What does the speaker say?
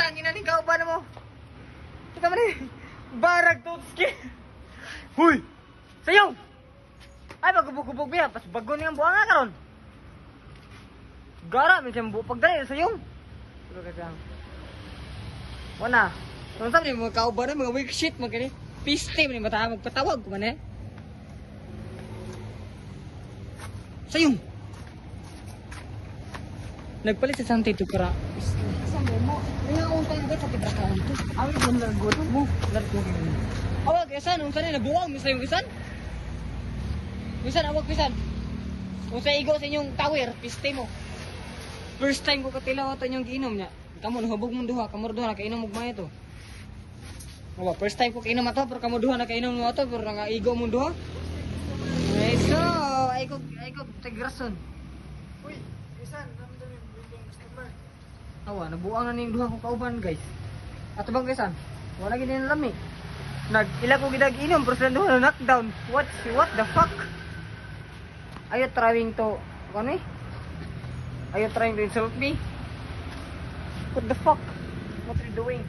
Putang ina ning kauban mo. Kita man ni. Barag Tutski. Huy. Sayong. Ay magubog-ubog biya pas bago ni ang buanga karon. Gara mi siyang pagdali sayong. Pero kasi wala. Kung sabi mo kauban mga weak shit magani. Piste man mata magpatawag ko man eh. Sayong. Nagpalit sa Santa ito para. Sabi mo, nga untang ba sa tibrakan ito? Awit mo lang gusto mo. Largo ka na. Awag, isan, unsan na nabuwang mo sa yung isan? Isan, awag isan. Kung sa igo sa inyong tower, piste mo. First time ko katilaw ito inyong giinom niya. Kamu, nahubog mong duha, kamor duha, nakainom mo ito. Awag, first time ko kainom ito, pero kamor duha, nakainom mo ito, pero nakaigo mong duha. Okay, so, ay ko, tigrason. Uy, isan, awa, nabuang na ning duha kong kauban guys. Ato bang guys wala gid na lami. Ila ko gidag inom pero sila duha na knockdown. What the fuck? Are you trying to ano eh? Are you trying to insult me? What the fuck? What are you doing?